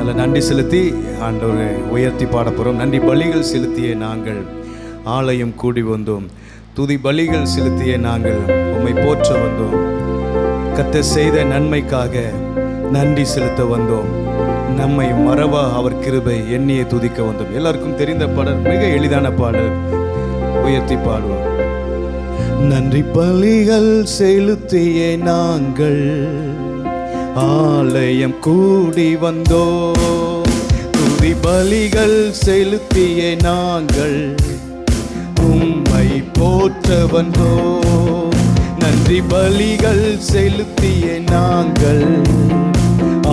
நல்ல நன்றி செலுத்தி ஆண்டவரை உயர்த்தி பாட போகிறோம். நன்றி பலிகள் செலுத்திய நாங்கள் ஆலயம் கூடி வந்தோம். துதி பலிகள் செலுத்திய நாங்கள் உம்மை போற்ற வந்தோம். கர்த்தர் செய்த நன்மைக்காக நன்றி செலுத்த வந்தோம். நம்மை மறவா அவர் கிருபை எண்ணியை துதிக்க வந்தோம். எல்லாருக்கும் தெரிந்த பாடல், மிக எளிதான பாடல், உயர்த்தி பாடுவோம். நன்றி பலிகள் செலுத்திய நாங்கள் ஆலயம் கூடி வந்தோம். துதி பலிகள் செலுத்திய நாங்கள் உம்மை போற்ற வந்தோம். நன்றி பலிகள் செலுத்திய நாங்கள்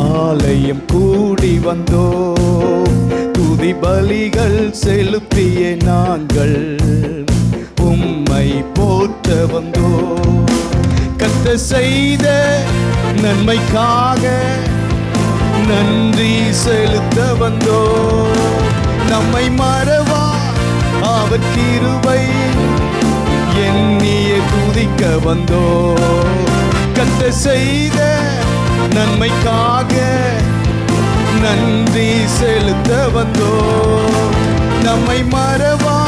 ஆலயம் கூடி வந்தோம். துதி பலிகள் செலுத்திய நாங்கள் உம்மை போற்ற வந்தோம். கர்த்தர் செய்த நன்மைக்காக நன்றி செலுத்த வந்தோம். நம்மை மறவா அவர் கிருபை எண்ணியே துதிக்க வந்தோம். கர்த்தர் செய்த நன்மைக்காக நன்றி செலுத்த வந்தோம். நம்மை மறவா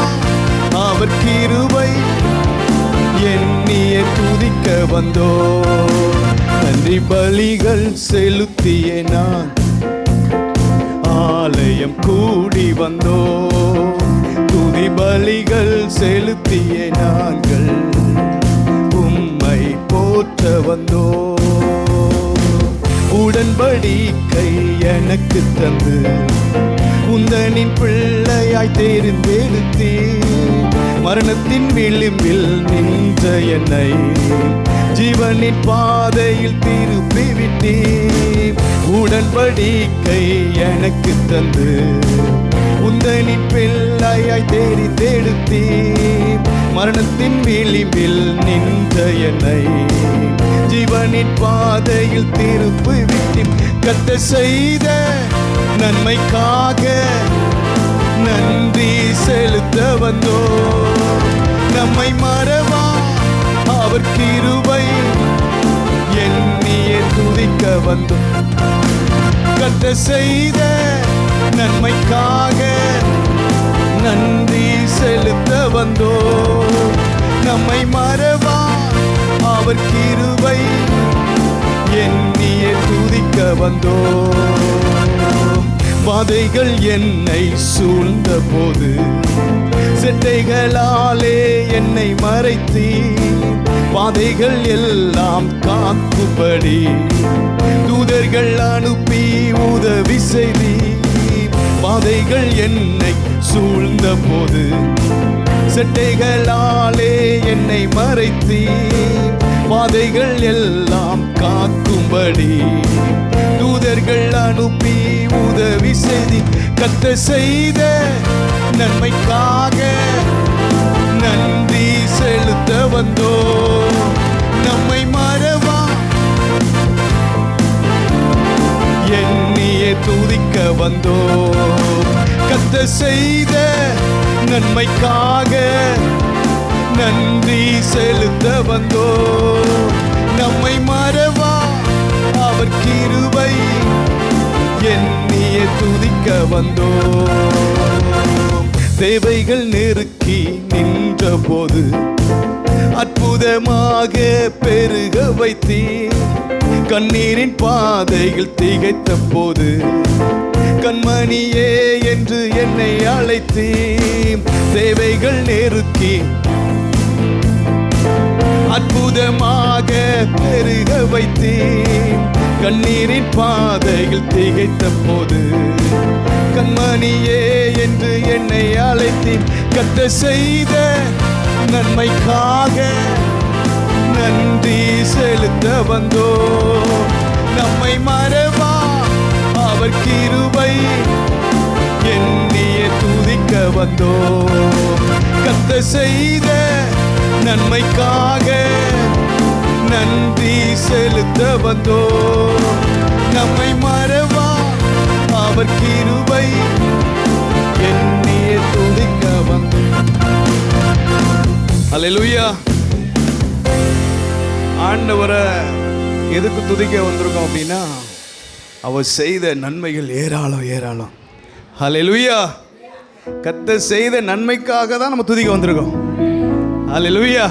அவர் கிருபை எண்ணியே துதிக்க வந்தோம். நன்றி பலிகள் செலுத்திய நான் ஆலயம் கூடி வந்தோம். துதி பலிகள் செலுத்திய நாங்கள் உம்மை போற்ற வந்தோம். உடன்படிக்கை எனக்கு தந்து உந்தனின் பிள்ளையாய் தேர்ந்தெடுத்தீ. மரணத்தின் விளிம்பில் நின்ற என்னை ஜீவனின் பாதையில் திருப்பி விட்டீ. உடன்படிக்கை எனக்கு தந்து உந்தனின் பிள்ளையாய் தேர்ந்தெடுத்தீ. மரணத்தின் விளிம்பில் நின்ற என்னை ஜீவனின் பாதையில் திருப்பி விட்டீ. கர்த்தர் செய்த நன்மைக்காக நன்றி செலுத்த வந்தோம். நம்மை மறவா அவர் கிருபை எண்ணியே துதிக்க வந்தோம். கர்த்தர் செய்த நன்மைக்காக நன்றி செலுத்த வந்தோம். நம்மை மறவா அவர் கிருபை எண்ணியே துதிக்க வந்தோம். வாதைகள் என்னை சூழ்ந்த போது செட்டைகளாலே என்னை மறைத்தீ. வாதைகள் எல்லாம் காக்கும்படி தூதர்கள் அனுப்பி உதவி செய்தீ. வாதைகள் என்னை சூழ்ந்த போது செட்டைகளாலே என்னை மறைத்தீ. வாதைகள் எல்லாம் காக்கும்படி தூதர்கள் அனுப்பி உதவி செய்தி. கர்த்தர் செய்த நன்மைக்காக நன்றி செலுத்த வந்தோம். நம்மை மறவா எண்ணியே துதிக்க வந்தோம். கர்த்தர் செய்த நன்மைக்காக நன்றி செலுத்த வந்தோம். நம்மை மறவா அவர் கிருபை எண்ணியே துதிக்க வந்தோம். தேவைகள் நெருக்கி நின்ற போது அற்புதமாக பெருக வைத்தீ. கண்ணீரின் பாதைகள் திகைத்த போது கண்மணியே என்று என்னை அழைத்தீ. தேவைகள் நெருக்கி அற்புதமாக பெருக வைத்தீ. கண்ணீரின் பாதைகள் திகைத்த போது கண்மணியே என்று என்னை அழைத்தீ. கர்த்தர் செய்த நன்மைக்காக நன்றி செலுத்த வந்தோம். நம்மை மறவா அவர் கிருபை எண்ணியே துதிக்க வந்தோம். கர்த்தர் செய்த நன்மைக்காக நன்றி செலுத்த வந்தோம். நம்மை மறவா அவர் கிருபை எண்ணியே துதிக்க வந்தோம். அல்லேலூயா. ஆண்டவரை எதுக்கு துதிக்க வந்திருக்கோம் அப்படின்னா, அவர் செய்த நன்மைகள் ஏராளம் ஏராளம். ஹல்லேலூயா. கர்த்தர் செய்த நன்மைக்காக தான் நம்ம துதிக்க வந்திருக்கோம். ஹல்லேலூயா.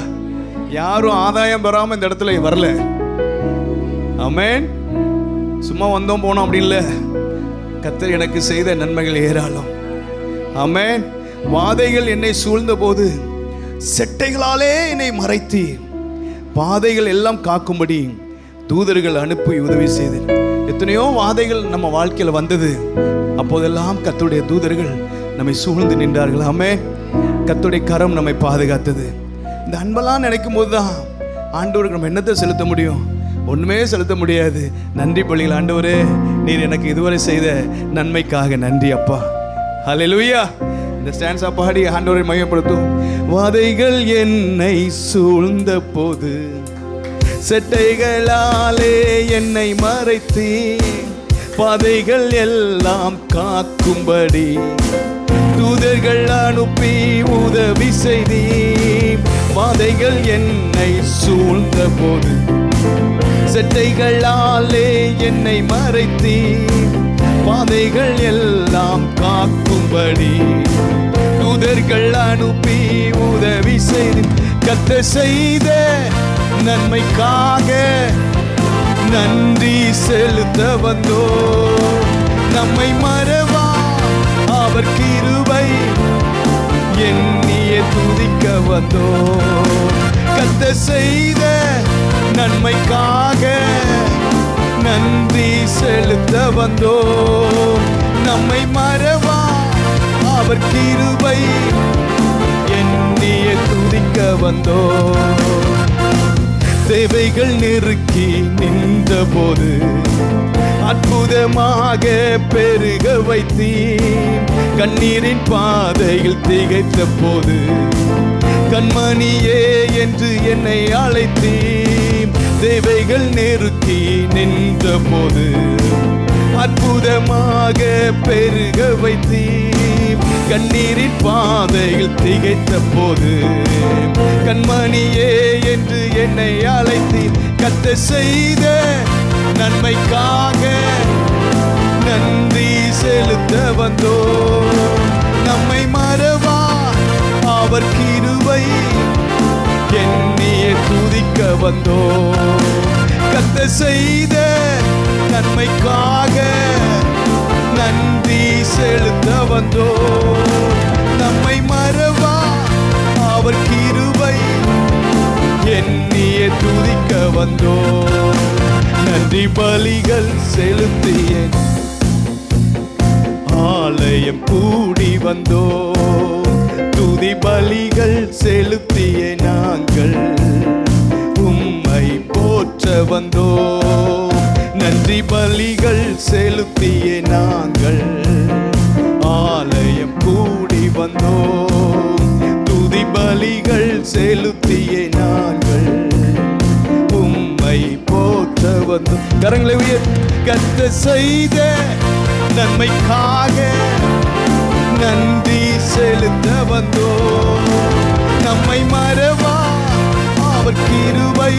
யாரும் ஆதாயம் பெறாமல் இந்த இடத்துல வரல. ஆமென். சும்மா வந்தோம் போனோம் அப்படி இல்லை. கர்த்தர் எனக்கு செய்த நன்மைகள் ஏராளம். ஆமென். வாதைகள் என்னை சூழ்ந்த போது செட்டைகளாலே என்னை மறைத்தி பாதைகள் எல்லாம் காக்கும்படி தூதர்கள் அனுப்பி உதவி செய்தேன். எத்தனையோ வாதைகள் நம்ம வாழ்க்கையில் வந்தது. அப்போதெல்லாம் கர்த்தருடைய தூதர்கள் நம்மை சூழ்ந்து நின்றார்கள். ஆமென். கர்த்தருடைய கரம் நம்மை பாதுகாத்தது. இந்த அன்பெல்லாம் நினைக்கும் போது தான் ஆண்டவருக்கு நம்ம என்னத்தை செலுத்த முடியும்? ஒன்றுமே செலுத்த முடியாது. நன்றி பலிகள். ஆண்டவரே, நீர் எனக்கு இதுவரை செய்த நன்மைக்காக நன்றி அப்பா. ஹல்லேலூயா. இந்த ஸ்டான்ஸா பாடி ஆண்டவரை மையப்படுத்தும். வாதைகள் என்னை சூழ்ந்த போது செட்டைகளாலே என்னை மறைத்தி பாதைகள் எல்லாம் காக்கும்படி தூதர்கள் அனுப்பி உதவி செய்தி. வாதைகள் என்னை சூழ்ந்த போது செட்டைகளாலே என்னை மறைத்தி பாதைகள் எல்லாம் காக்கும்படி தூதர்கள் அனுப்பி உதவி செய்து கர்த்தர் செய்த நன்மைக்காக நன்றி செலுத்த வந்தோ. நம்மை மறவா அவர் கிருபை எண்ணிய துதிக்க வந்தோ. கர்த்தர் செய்த நன்மைக்காக நன்றி செலுத்த வந்தோ. நம்மை மறவா அவர் கிருபை எண்ணிய துதிக்க வந்தோ. தேவைகள் நெருக்கி நின்ற போது அற்புதமாக பெருக வைத்தீ. கண்ணீரின் பாதையில் திகைத்த போது கண்மணியே என்று என்னை அழைத்தீ. தேவைகள் நெருக்கி நின்ற போது அற்புதமாக பெருக வைத்தீ. கண்ணீரின் பாதையில் திகைத்த போது கண்மணியே என்று என்னை அழைத்தீ. கர்த்தர் செய்த நன்மைக்காக நன்றி செலுத்த வந்தோ. நம்மை மறவா அவர் கிருபை எண்ணிய துதிக்க வந்தோ. கர்த்தர் செய்த நன்மைக்காக நன்றி செலுத்த வந்தோ. நம்மை மறவா அவர் கிருபை எண்ணிய துதிக்க வந்தோ. நன்றி பலிகள் செலுத்திய ஆலயம் கூடி வந்தோ. துதி பலிகள் செலுத்திய நாங்கள் உம்மை போற்ற வந்தோ. நன்றி பலிகள் செலுத்திய நாங்கள் ஆலயம் கூடி வந்தோ. துதி பலிகள் செலுத்திய நாங்கள் உம்மை போற்ற வந்தோ. கரங்களை உயர். கர்த்தர் செய்த நன்மைக்காக நன்றி செலுத்த வந்தோ. நம்மை மறவா அவர் கிருபை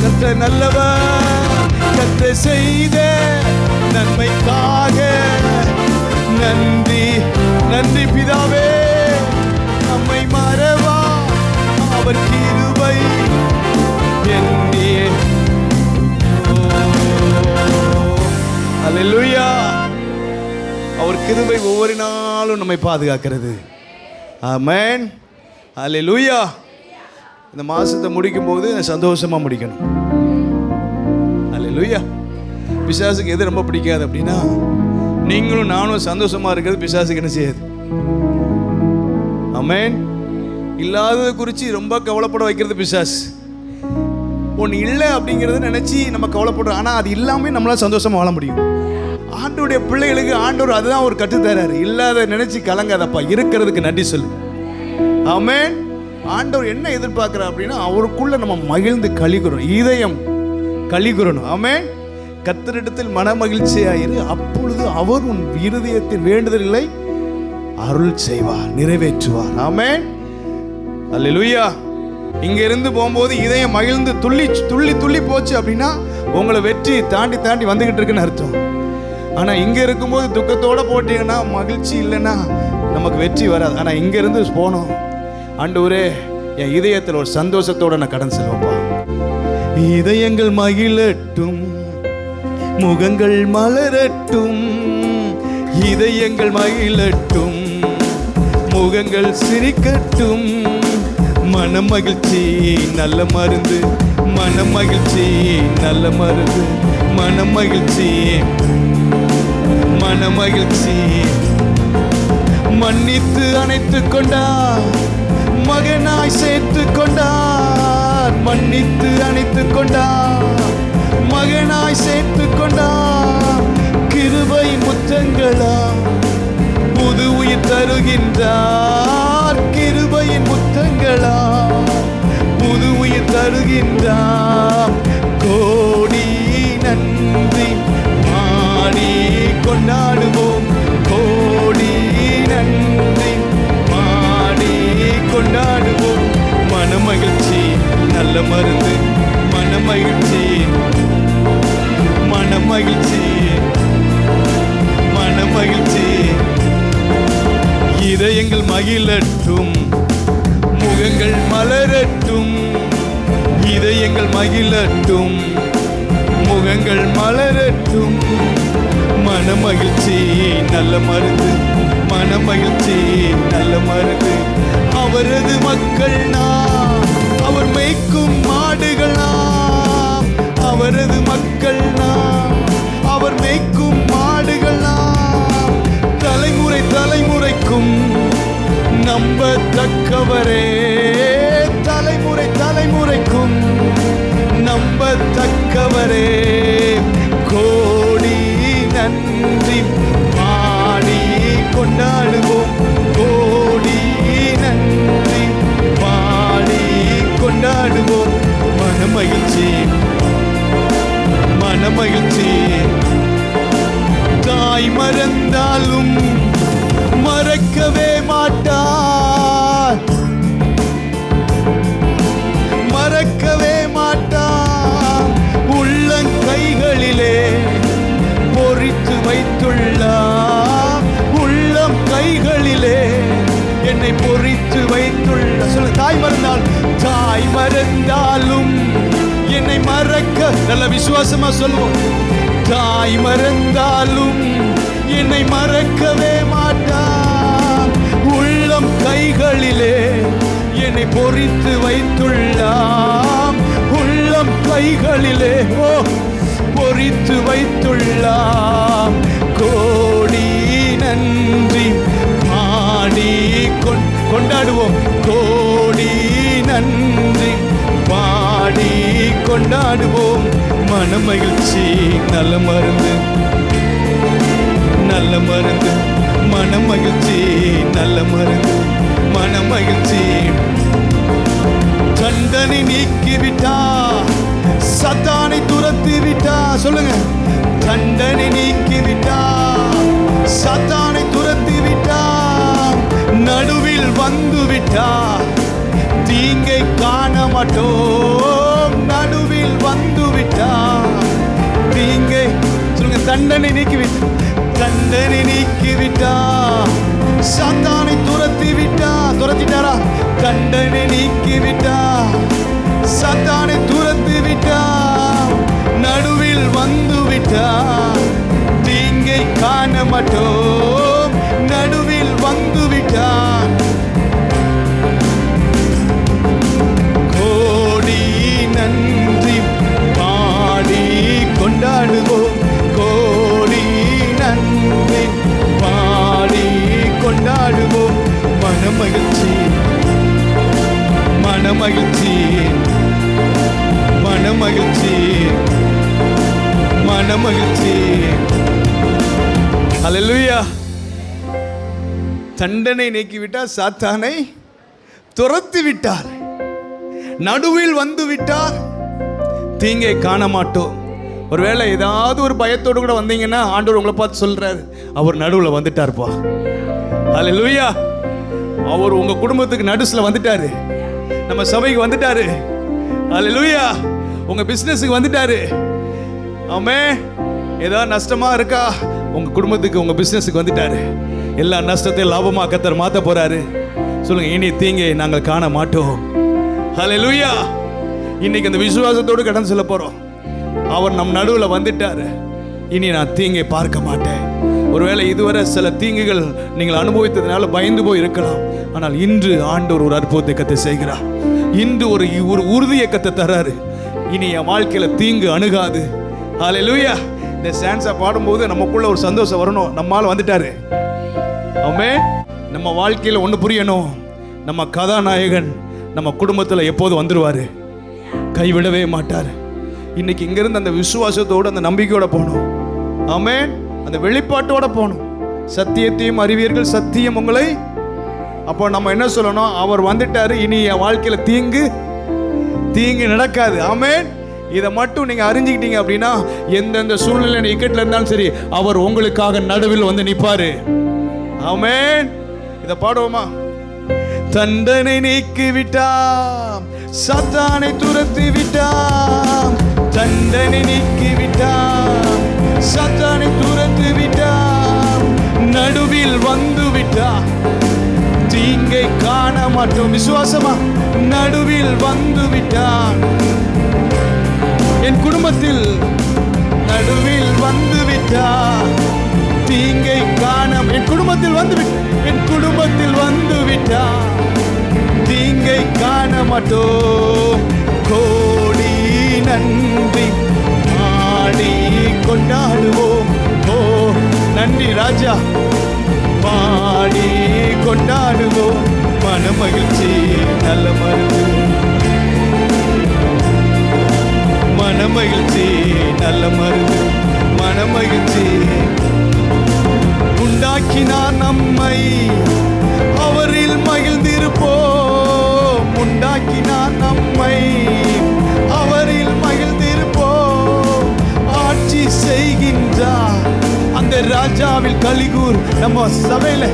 கர்த்தர் நல்லவர். கர்த்தர் செய்த நன்மைக்காக நன்றி நன்றி பிதாவே. நம்மை மறவா அவர் கிருபை எண்ணிய. அல்லேலூயா. அவர் கிருபை ஒவ்வொரு நாளும் நம்மை பாதுகாக்கிறது. ஆமென். அல்லேலூயா. இந்த மாசத்தை முடிக்கும் போது சந்தோஷமா முடிக்கணும். அல்லேலூயா. பிசாசுக்கு எது ரொம்ப பிடிக்காது அப்படின்னா, நீங்களும் நானும் சந்தோஷமா இருக்கிறது பிசாசுக்கு என்ன செய்யாது? ஆமென். இல்லாததை குறித்து ரொம்ப கவலைப்பட வைக்கிறது பிசாசு. ஒன்று இல்லை அப்படிங்கிறத நினைச்சு நம்ம கவலைப்படுறோம். ஆனால் அது இல்லாமல் நம்மளால சந்தோஷமா வாழ முடியும். ஆண்டோடைய பிள்ளைகளுக்கு ஆண்டவர் அதுதான் ஒரு கற்றுத்தராரு. இல்லாத நினைச்சு கலங்காதப்பா, இருக்கிறதுக்கு நன்றி சொல்லு. ஆமென். ஆண்டவர் என்ன எதிர்பார்க்கிறார் அப்படின்னா, அவருக்குள்ள நம்ம மகிழ்ந்து கழிக்கிறோம், இதயம் கழிக்கிறணும். ஆமென். கர்த்தரிடத்தில் மன மகிழ்ச்சியாயிரு, அப்பொழுது அவர் உன் இருதயத்தின் வேண்டுதல்களை அருள் செய்வார், நிறைவேற்றுவார். ஆமென். அல்லேலூயா. இங்க இருந்து போகும்போது இதயம் மகிழ்ந்து துள்ளி துள்ளி துள்ளி போச்சு அப்படின்னா உங்களை வெற்றி தாண்டி தாண்டி வந்துக்கிட்டு இருக்குன்னு அர்த்தம். ஆனால் இங்கே இருக்கும்போது துக்கத்தோடு போட்டீங்கன்னா, மகிழ்ச்சி இல்லைன்னா நமக்கு வெற்றி வராது. ஆனால் இங்கேருந்து போனோம், ஆண்டவரே என் இதயத்தில் ஒரு சந்தோஷத்தோடு நான் கடன் செல்வேன்ப்பா. இதயங்கள் மகிழட்டும், முகங்கள் மலரட்டும். இதயங்கள் மகிழட்டும், முகங்கள் சிரிக்கட்டும். மன மகிழ்ச்சி நல்ல மருந்து, மன மகிழ்ச்சி நல்ல மருந்து. மன மகிழ்ச்சி, மன மகிழ்ச்சி. மன்னித்து அணைத்து கொண்டார், மகனாய் சேர்த்து கொண்டார். மன்னித்து அணைத்து கொண்டார், மகனாய் சேர்த்து கொண்டார். கிருபை முத்தங்களா புது உயிர் தருகின்றார். கிருபையின் முத்தங்களா புது உயிர் தருகின்றார். கோடி நன்றி பாடி கொண்டாடுவோம். கோடி நன்றி பாடி கொண்டாடுவோம். மன மகிழ்ச்சி நல்ல மருந்து, மன மகிழ்ச்சி, மன மகிழ்ச்சி, மன மகிழ்ச்சி. இதயங்கள் மகிழட்டும், முகங்கள் மலரட்டும். இதயங்கள் மகிழட்டும், முகங்கள் மலரட்டும். மன மகிழ்ச்சி நல்ல மருந்து, மன மகிழ்ச்சி நல்ல மருந்து. அவரது மக்கள் நாம், அவர் மேய்க்கும் மாடுகள் நாம். அவரது மக்கள் நாம், அவர் மேய்க்கும் மாடுகள் நாம். தலைமுறை தலைமுறைக்கும் நம்பத்தக்கவரே, தலைமுறை தலைமுறைக்கும் நம்பத்தக்கவரே. கோடி நன்றி பாடி கொண்டாடுவோம். கோடி நன்றி பாடி கொண்டாடுவோம். மன மகிழ்ச்சி, மன மகிழ்ச்சி. தாய் மறந்தாலும் மறக்கவே மாட்டார், மறக்கவே மாட்டார். உள்ளங்கைகளிலே பொறித்து வைத்துள்ளார். உள்ளம் கைகளிலே என்னை பொறித்து வைத்துள்ளார். சொல்ல, தாய் மறந்தால், தாய் மறந்தாலும் என்னை மறக்க, நல்ல விசுவாசமா சொல்லுவோம். தாய் மறந்தாலும் என்னை மறக்கவே மாட்டார். உள்ளம் கைகளிலே என்னை பொறித்து வைத்துள்ளார். உள்ளம் கைகளிலே பொறித்து வைத்துள்ளார். கோடி நன்றி பாடி கொண்டாடுவோம். கோடி நன்றி பாடி கொண்டாடுவோம். மன மகிழ்ச்சி நல்ல மருந்து, நல்ல மருந்து. மன மகிழ்ச்சி நல்ல மருந்து, மன மகிழ்ச்சி. தண்டனை நீக்கிவிட்டா, சத்தானை துரத்தி விட்டா. சொல்லுங்க, தண்டனை நீக்கிவிட்டா, சத்தானை துரத்தி விட்டா. நடுவில் வந்து விட்டா, தீங்கை காண மாட்டோம். நடுவில் வந்து விட்டா, தீங்கை. சொல்லுங்க, தண்டனை நீக்கிவிட்டா, தண்டனை நீக்கிவிட்டா. சாத்தானை துரத்தி விட்டா. துரத்திட்டாரா? தண்டனை நீக்கிவிட்டா, சாத்தானை துரத்தி விட்டா. நடுவில் வந்து விட்டா, தீங்கை காண மாட்டோம். நடுவில் வந்து விட்டா. கோடி நன்றி பாடி கொண்டாடுவோம். கோடி நன்றி பாடி கொண்டாடுவோம். மன மகிழ்ச்சி, மன மகிழ்ச்சி, மன மகிழ்ச்சி, மன மகிழ்ச்சி. அல்லேலூயா. தண்டனை நீக்கிவிட்டார், சாத்தானை துரத்தி விட்டார். நடுவில் வந்து விட்டார், தீங்கை காண மாட்டோம். ஒருவேளை ஏதாவது ஒரு பயத்தோடு கூட வந்தீங்கன்னா ஆண்டவர் உங்களை பார்த்து சொல்றாரு, அவர் நடுவில் வந்துட்டார்ப்பா. அல்லேலூயா. அவர் உங்க குடும்பத்துக்கு நடுசுல வந்துட்டாரு, நம்ம சபைக்கு வந்துட்டாரு. அல்லேலூயா. உங்க பிசினஸுக்கு வந்துட்டாரு. ஆமென். ஏதாவது நஷ்டமா இருக்கா? உங்க குடும்பத்துக்கு, உங்க பிசினஸுக்கு வந்துட்டாரு. எல்லா நஷ்டத்தையும் லாபமா கர்த்தர் மாத்த போறாரு. சொல்லுங்க, இனி தீங்கை நாங்கள் காண மாட்டோம். ஹல்லேலூயா. இன்னைக்கு அந்த விசுவாசத்தோடு கடந்து செல்ல போறோம். அவர் நம் நடுவில் வந்துட்டாரு. இனி நான் தீங்கை பார்க்க மாட்டேன். ஒருவேளை இதுவரை சில தீங்குகள் நீங்கள் அனுபவித்ததுனால பயந்து போய் இருக்கலாம். ஆனால் இன்று ஆண்டவர் ஒரு அற்புதத்தை கத்தை செய்கிறார். இன்று ஒரு உறுதியை கத்தை தராரு. இனி என் வாழ்க்கையில தீங்கு அணுகாது. ஹல்லேலூயா. இந்த சான்ஸை பாடும்போது நமக்குள்ள ஒரு சந்தோஷம் வரணும். நம்மால் வந்துட்டாரு. ஆமென். நம்ம வாழ்க்கையில ஒன்று புரியணும், நம்ம கதாநாயகன் நம்ம குடும்பத்தில் எப்போது வந்துருவாரு, கைவிடவே மாட்டார். இன்னைக்கு இங்கிருந்து அந்த விசுவாசத்தோடு, அந்த நம்பிக்கையோட போகணும். ஆமென். அந்த வெளிப்பாட்டோட போகணும். சத்தியத்தையும் அறிவீர்கள், சத்தியம் உங்களை. அப்போ நம்ம என்ன சொல்லணும்? அவர் வந்துட்டாரு, இனி என் வாழ்க்கையில தீங்கு நடக்காது. ஆமென். இதை மட்டும் நீங்க அறிஞ்சுக்கிட்டீங்க அப்படின்னா எந்தெந்த சூழ்நிலை இக்கட்டில் இருந்தாலும் சரி, அவர் உங்களுக்காக நடுவில் வந்து நிற்பாரு. ஆமென். இதை பாடுவோமா? தண்டனை நீக்கி விட்டாம், சாத்தானை துரத்தி விட்டாம். தண்டனை நீக்கி விட்டாம், சாத்தானை துரத்தி விட்டாம். நடுவில் வந்து விட்டாம், தீங்கை காண மாட்டோம். விசுவாசமா? நடுவில் வந்து விட்டான். என் குடும்பத்தில் நடுவில் வந்து விட்டான், தீங்கை காண. என் குடும்பத்தில் வந்து என் குடும்பத்தில் வந்து விட்டான், தீங்கை காண மாட்டோம். கோடி நன்றி ஆடி கொண்டாடுவோம். ஓ நன்றி ராஜா, பாடி கொண்டாடுவோம். மன மகிழ்ச்சி நல்ல மருந்து, மன மகிழ்ச்சி நல்ல மருந்து. மன மகிழ்ச்சி உண்டாக்கினார் நம்மை, அவரில் மகிழ்ந்திருப்போம். உண்டாக்கினார் நம்மை, அவரில் மகிழ்ந்திருப்போம். ஆட்சி செய்கின்றார் அந்த ராஜாவில் கலிகூர். நம்ம சபையில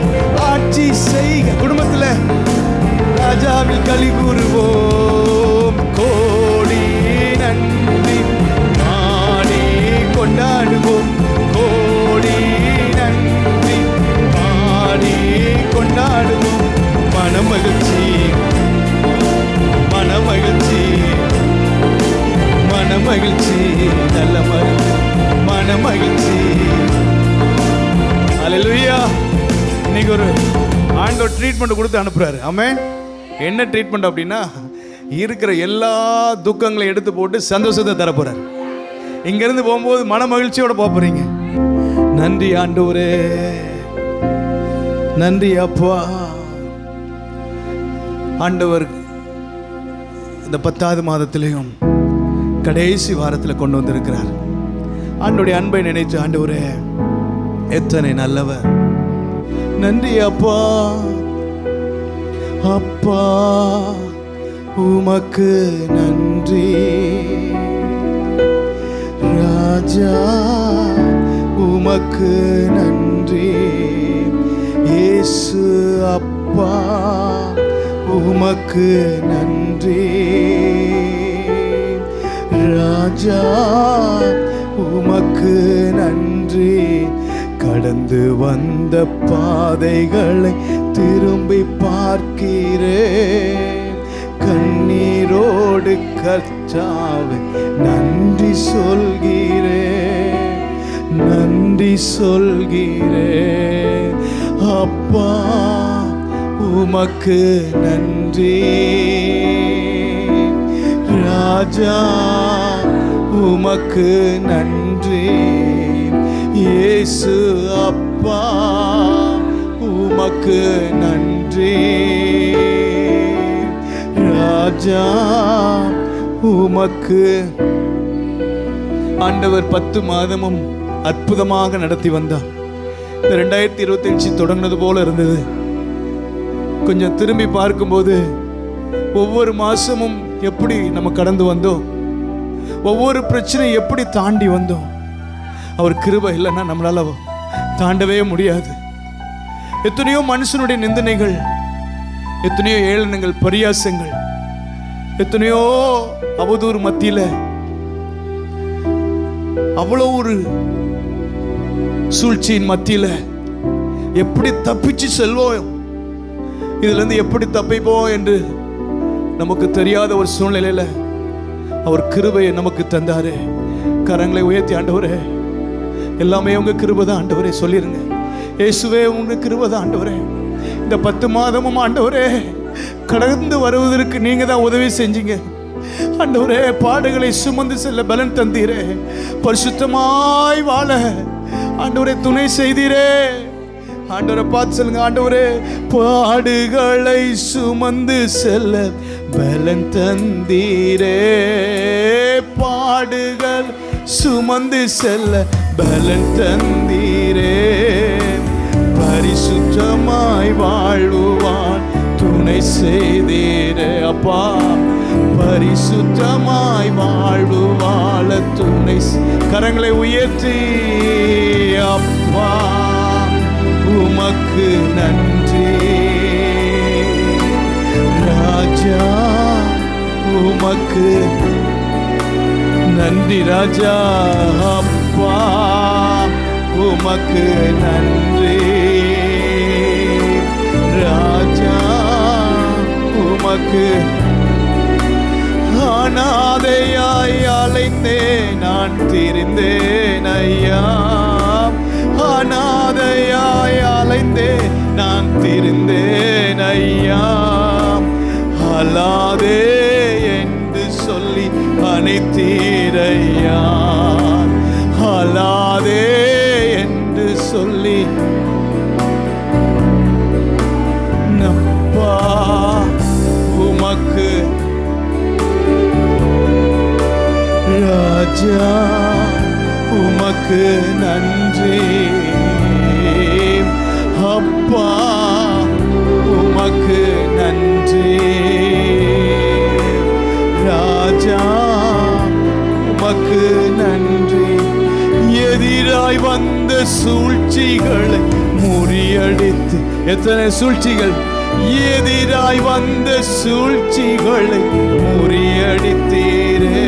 ஆட்சி செய்க, குடும்பத்தில் ராஜாவில் கலிகூறுவோம். கோடி நன்றி ஆடி கொண்டாடுவோம். கோடி நன்றி ஆடி கொண்டாடுவோம். மனமகிழ்ச்சி மனமகிழ்ச்சி மனமகிழ்ச்சி நல்ல மருந்து. மனமகிழ்ச்சி. ஹல்லேலூயா. இன்னைக்கு ஒரு ஆண்டவர் ட்ரீட்மெண்ட் கொடுத்து அனுப்புறாரு. ஆமென். என்ன ட்ரீட்மெண்ட் அப்படின்னா, இருக்கிற எல்லா துக்கங்களையும் எடுத்து போட்டு சந்தோஷத்தை தர போறாரு. இங்கிருந்து போகும்போது மன மகிழ்ச்சியோட போக போறீங்க. நன்றி ஆண்டவரே, நன்றி அப்பா. ஆண்டவர் இந்த 10வது மாதத்திலையும் கடைசி வாரத்தில் கொண்டு வந்திருக்கிறார். ஆண்டவருடைய அன்பை நினைத்து, ஆண்டவரே எத்தனை நல்லவர். நன்றி அப்பா. அப்பா உமக்கு நன்றி. ராஜா உமக்கு நன்றி. இயேசு அப்பா உமக்கு நன்றி. ராஜா உமக்கு நன்றி. கடந்து வந்த பாதைகளை திரும்பி பார்க்கிறேன். கண்ணீரோடு கர்த்தாவே நன்றி சொல்கிறேன், நன்றி சொல்கிறேன். அப்பா உமக்கு நன்றி. ராஜா உமக்கு நன்றி. இயேசு அப்பா உமக்கு நன்றி. ராஜா உமக்கு. ஆண்டவர் 10 மாதமும் அற்புதமாக நடத்தி வந்தார். 2025 தொடங்கினது போல இருந்தது. கொஞ்சம் திரும்பி பார்க்கும்போது ஒவ்வொரு மாசமும் எப்படி நம்ம கடந்து வந்தோம், ஒவ்வொரு பிரச்சனை எப்படி தாண்டி வந்தோம். அவர் கிருபை இல்லைன்னா நம்மளால தாண்டவே முடியாது. எத்தனையோ மனுஷனுடைய நிந்தனைகள், எத்தனையோ ஏளனங்கள், பரியாசங்கள், எத்தனையோ அவதூறு மத்தியில அவ்வளோ ஒரு சூழ்ச்சியின் மத்தியில் எப்படி தப்பிச்சு செல்வோம், இதுல இருந்து எப்படி தப்பிப்போம் என்று நமக்கு தெரியாத ஒரு சூழ்நிலையில அவர் கிருபையை நமக்கு தந்தாரு. கரங்களை உயர்த்தி, ஆண்டவரே எல்லாமே உங்க கிருபை தான் ஆண்டவரே சொல்லிருங்க. இயேசுவே உங்க கிருபை தான் ஆண்டவரே. இந்த 10 மாதமும் ஆண்டவரே கடந்து வருவதற்கு நீங்க தான் உதவி செஞ்சீங்க ஆண்டவரே. பாடுகளை சுமந்து செல்ல பலன் தந்தீரே. பரிசுத்தமாய் வாழ ஆண்டவரே துணை செய்தீரே. ஆண்டவரை பார்த்து சொல்லுங்க, ஆண்டவரே பாடுகளை சுமந்து செல்ல பலன் தந்தீரே. பாடுகள் சுமந்து செல்ல பலன் தந்தீரே. பரிசுத்தமாய் வாழ்வான் துணை செய்தீரே. அப்பா பரிசுத்தமாய் வாழ்வு வாழ துணை. கரங்களை உயர்த்தி, அப்பா உமக்கு நன்றி ராஜா, உமக்கு நன்றி ராஜா. அப்பா உமக்கு நன்றி ராஜா, உமக்கு. அனாதையாய் அலைந்தே நான் திரிந்தேன் ஐயா. அனாதையாய் அலைந்தே நான் திரிந்தேன் ஐயா. அல்லாதே என்று சொல்லி அனைத்தீரையா. அல்லாதே என்று சொல்லி நப்பா உமக்கு ராஜா, உமக்கு நன்றி அப்பா, உமக்கு நன்றி ராஜா, உமக்கு நன்றி. எதிராய் வந்த சூழ்ச்சிகளை முறியடித்து, எத்தனை சூழ்ச்சிகள், எதிராய் வந்த சூழ்ச்சிகளை முறியடித்தீரே.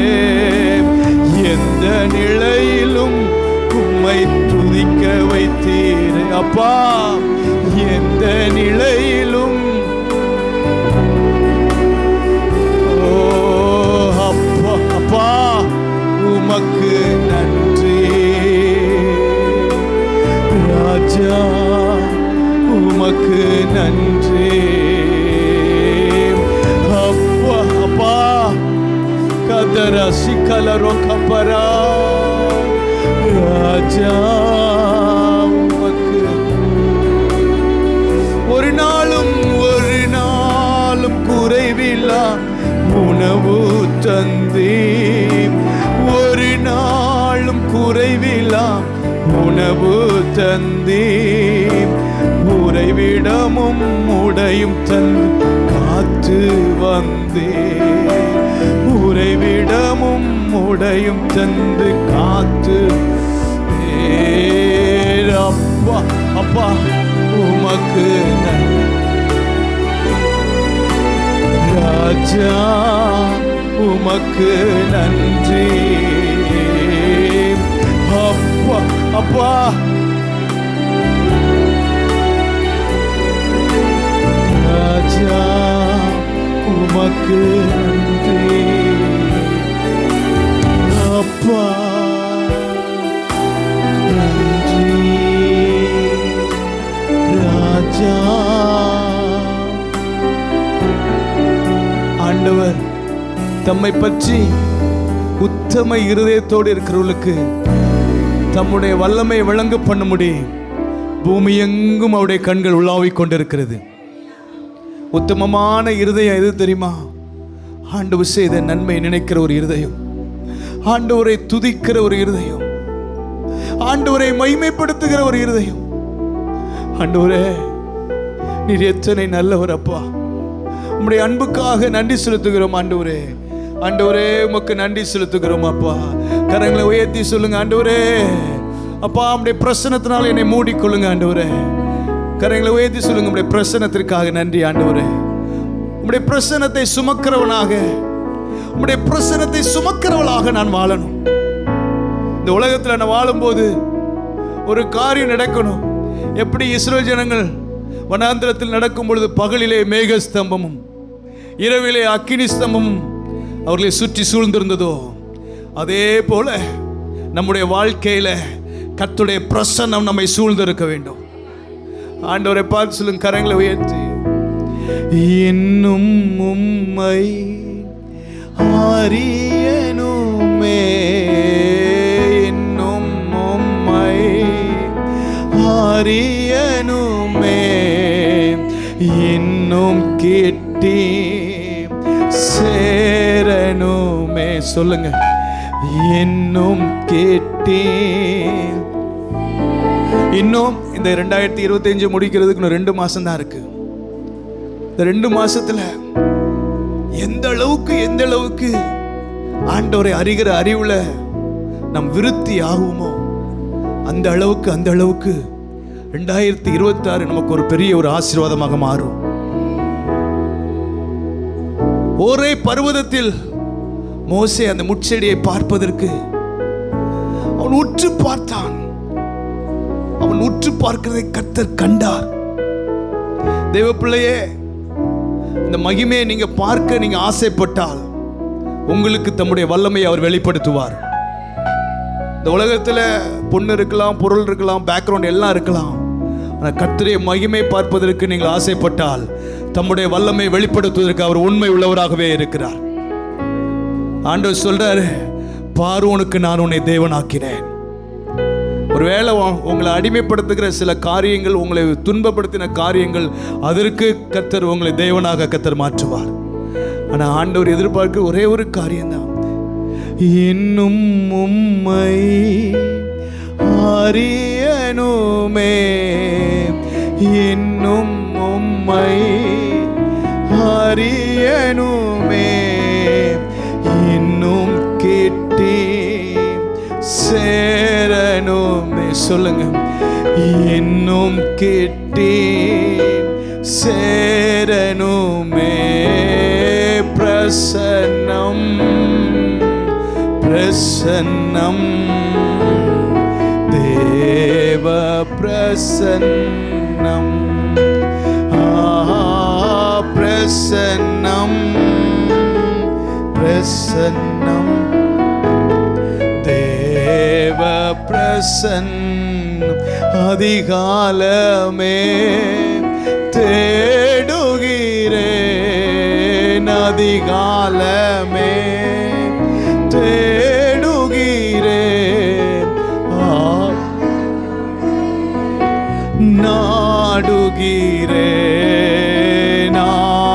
எந்த நிலையிலும் உம்மை துதிக்க வைத்தீரே அப்பா. எந்த நிலையிலும் ஓ அப்பா, அப்பா உமக்கு நன்றி ராஜா, உமக்கு நன்றி அப்பா. அப்பா கதரா சிக்கலரோ கப்பரா ராஜா, உமக்கு ஒரு நாளும் குறைவில்லா உணவு தந்தீ. ஒரு நாளும் குறைவில்லா உணவு தந்தீ. உறைவிடமும் உடையும் தந்து காத்து வந்தே. உறைவிடமும் உடையும் தந்து காத்து. அப்பா அப்பா உமக்கு ராஜா, உமக்கு நன்றி அப்பா. அப்பா ராஜா, உமக்கு நன்றி அப்பா. நன்றி ராஜா. ஆண்டவர் தம்மை பற்றி உத்தம இருதயத்தோடு இருக்கிறவர்களுக்கு தம்முடைய வல்லமை விளங்க பண்ண முடியும். பூமி எங்கும் அவருடைய கண்கள் உலாவிக் கொண்டிருக்கிறது. உத்தமமான இருதயம் எது தெரியுமா? ஆண்டவர் செய்த நன்மை நினைக்கிற ஒரு இருதயம், ஆண்டவரை துதிக்கிற ஒரு இருதயம், ஆண்டவரை மகிமைப்படுத்துகிற ஒரு இருதயம். ஆண்டவரே நீர் எத்தனை நல்லவர் அப்பா. உம்முடைய அன்புக்காக நன்றி செலுத்துகிறோம் ஆண்டவரே. ஆண்டவரே உமக்கு நன்றி செலுத்துகிறோம் அப்பா. கரங்களை உயர்த்தி சொல்லுங்க, ஆண்டவரே அப்பா உம்முடைய பிரசன்னத்தினால என்னை மூடிக்கொள்ளுங்க ஆண்டவரே. கரங்களை உயர்த்தி சொல்லுங்க, உம்முடைய பிரசன்னத்திற்காக நன்றி ஆண்டவரே. உம்முடைய பிரசன்னத்தை சுமக்கிறவனாக, உம்முடைய பிரசன்னத்தை சுமக்கிறவளாக நான் வாழணும். இந்த உலகத்தில் நான் வாழும்போது ஒரு காரியம் நடக்கணும். எப்படி இஸ்ரவேல் ஜனங்கள் வனாந்திரத்தில் நடக்கும் பொழுது பகலிலே மேகஸ்தம்பமும் இரவிலே அக்கினி ஸ்தம்பமும் அவர்களை சுற்றி சூழ்ந்திருந்ததோ, அதே போல நம்முடைய வாழ்க்கையில கர்த்தருடைய பிரசன்னம் நம்மை சூழ்ந்திருக்க வேண்டும். ஆண்டவரை பார்த்து சொல்லுங்க, கரங்களை உயர்த்தி, இன்னும் உம்மை அறியனுமே, இன்னும் உம்மை அறியனுமே, இன்னும் கிட்டி சேரனுமே. சொல்லுங்க, இன்னும் கிட்டி. இன்னும் இந்த 2025 முடிக்கிறதுக்கு இன்னும் 2 மாசம் தான் இருக்கு. இந்த 2 மாசத்துல எந்த அளவுக்கு ஆண்டவரை அறிகிற அறிவுல நம் விருத்தி ஆகுமோ அந்த அளவுக்கு 2026 நமக்கு ஒரு பெரிய ஒரு ஆசீர்வாதமாக மாறும். ஒரே பர்வதத்தில் மோசே அந்த முட்செடியை பார்ப்பதற்கு அவன் உற்று பார்த்தான். அவன் உற்று பார்க்கிறதை கர்த்தர் கண்டார். தேவ பிள்ளையே, இந்த மகிமையை நீங்க பார்க்க நீங்க ஆசைப்பட்டால் உங்களுக்கு தம்முடைய வல்லமையை அவர் வெளிப்படுத்துவார். இந்த உலகத்தில் பொண்ணு இருக்கலாம், பொருள் இருக்கலாம், பேக்ரவுண்ட் எல்லாம் இருக்கலாம். ஆனால் கர்த்தருடைய மகிமை பார்ப்பதற்கு நீங்கள் ஆசைப்பட்டால் தம்முடைய வல்லமை வெளிப்படுத்துவதற்கு அவர் உண்மை உள்ளவராகவே இருக்கிறார். ஆண்டவர் சொல்றாரு, பார்வோனுக்கு நான் உன்னை தேவனாக்கினேன். ஒருவேளை உங்களை அடிமைப்படுத்துகிற சில காரியங்கள், உங்களை துன்பப்படுத்தின காரியங்கள், அதற்கு கர்த்தர் உங்களை தேவனாக கர்த்தர் மாற்றுவார். ஆனால் ஆண்டவர் எதிர்பார்க்க ஒரே ஒரு காரியம்தான், இன்னும் உம்மை அறியனுமே, இன்னும் உம்மை அறியனுமே, இன்னும் கிட்டி சேரனுமே. சொல்லுங்க, இன்னும் கிட்டி சேரனுமே. பிரசன்னம் பிரசன்னம் தேவ பிரசன்னம், பிரசன்னம் பிரசன்னம் தேவ பிரசன்னம். அதிகாலமே தேடுகிறேன், அதிகாலமே தேடுகிறேன், நாடுகிறேன்,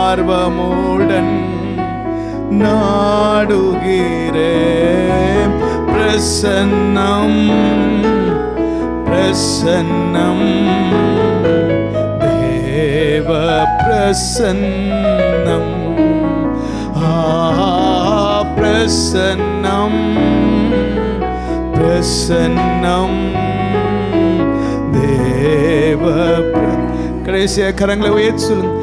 ஆர்வமுடன் நாடுகிறேன். பிரசன்னம் பிரசன்னம் தேவ பிரசன்னம், பிரசன்னம் பிரசன்னம் தேவ. கடைசியா கரங்களை உயர்த்தி சொல்லுங்க,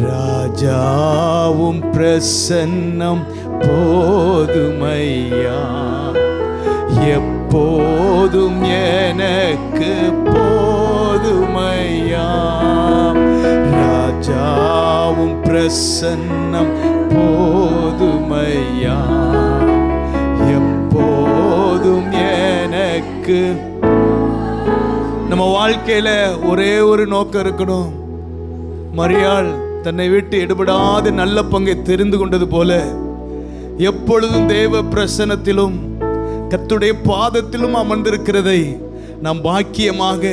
ராஜாவும் பிரசன்னம் போதுமையா, எப்போதும் எனக்கு போதுமையா. ராஜாவும் பிரசன்னம் போதுமையா, எப்போதும் எனக்கு. நம்ம வாழ்க்கையில ஒரே ஒரு நோக்கம் இருக்கணும். மரியாள் தன்னை விட்டு எடுபடாத நல்ல பங்கை தெரிந்து கொண்டது போல எப்பொழுதும் தேவ பிரசன்னத்திலும் கர்த்தருடைய பாதத்திலும் அமர்ந்திருக்கிறதை நாம் பாக்கியமாக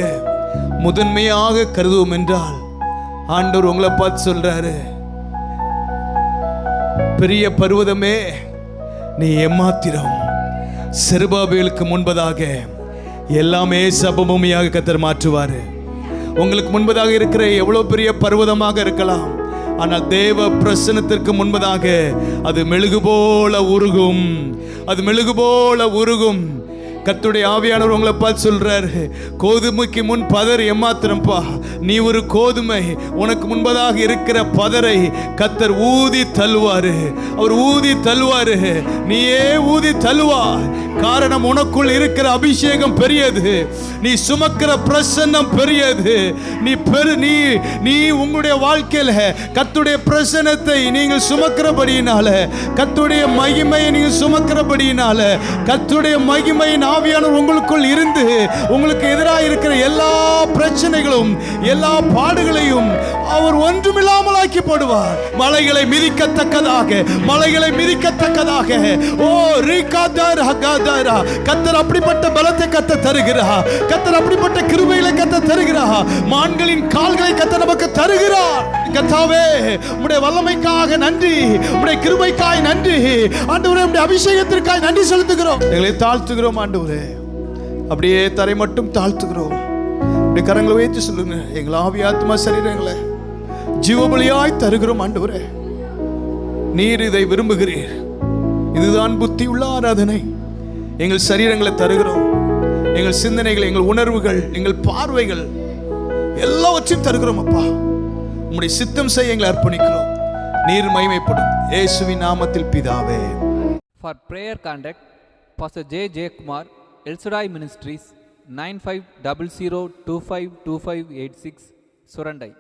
முதன்மையாக கருதுவோம் என்றால், ஆண்டவர் உங்களை பார்த்து சொல்றாரு, பெரிய பர்வதமே நீ எம்மாத்திரம், செருபாபேலுக்கு முன்பதாக எல்லாமே சபபூமியாக கர்த்தர் மாற்றுவாரு. உங்களுக்கு முன்பதாக இருக்கிற எவ்வளவு பெரிய பர்வதமாக இருக்கலாம், ஆனால் தேவ பிரசன்னத்திற்கு முன்பதாக அது மெழுகு போல உருகும், அது மெழுகு போல உருகும். கர்த்தருடைய ஆவியானவர் உங்களை பார்த்து சொல்றாரு, கோதுமைக்கு முன் பதர் எம்மாத்திரம்பா, நீ ஒரு கோதுமை, உனக்கு முன்பதாக இருக்கிற பதரை கர்த்தர் ஊதி தள்ளுவாரு. அவர் ஊதி தள்ளுவாரு, நீயே ஊதி தள்ளுவார். காரணம், உனக்குள் இருக்கிற அபிஷேகம் பெரியது, நீ சுமக்கிற பிரசன்னம் பெரியது. நீ உங்களுடைய வாழ்க்கையில கர்த்தருடைய பிரசன்னத்தை நீங்கள் சுமக்கிறபடியினால, கர்த்தருடைய மகிமையை நீங்கள் சுமக்கிறபடியினால, கர்த்தருடைய மகிமையின் ஆவியானவர் உங்களுக்குள் இருந்து உங்களுக்கு எதிராக இருக்கிற எல்லா பிரச்சனைகளும் எல்லா பாடுகளையும் அவர் ஒன்றுமில்லாமல் ஆக்கி போடுவார். மலைகளை மிதிக்கத்தக்கதாக, மலைகளை மிதிக்கத்தக்கதாக. ஓ ரீகாதார் ஹகாதாரா, கர்த்தர் அப்படிப்பட்ட பலத்தை கர்த்தர் தருகிறார். கர்த்தர் அப்படிப்பட்ட கிருபைகளை கர்த்தர் தருகிறார். மான்களின் கால்களை கர்த்தர் நமக்கு தருகிறார். கர்த்தாவே, உம்முடைய வல்லமைக்காக நன்றி, உம்முடைய கிருபைக்காய் நன்றி ஆண்டவரே, உம்முடைய அபிஷேகத்திற்காய் நன்றி செலுத்துகிறோம். எங்களை தாழ்த்துகிறோம் ஆண்டவரே, அப்படியே தரை மட்டும் தாழ்த்துகிறோம். இப்படி கரங்களை உயர்த்தி சொல்லுங்க, எங்கள் ஆவி ஆத்மா சரீரங்களை ஜீவபலியாய் தருகிறோம் ஆண்டவரே. நீர் இதை விரும்புகிறீர், இதுதான் புத்தி உள்ள ஆராதனை. எங்கள் சரீரங்களை தருகிறோம், எங்கள் சிந்தனைகள், எங்கள் உணர்வுகள், எங்கள் பார்வைகள் எல்லாவற்றையும் தருகிறோம் அப்பா. உம்முடைய சித்தம் செய்ய எங்களை அர்ப்பணிக்கிறோம். நீர் மகிமைப்படும் இயேசுவின் நாமத்தில் பிதாவே. For prayer contact, Pastor J. Kumar, El Shaddai Ministries, 9500252586, Surandai.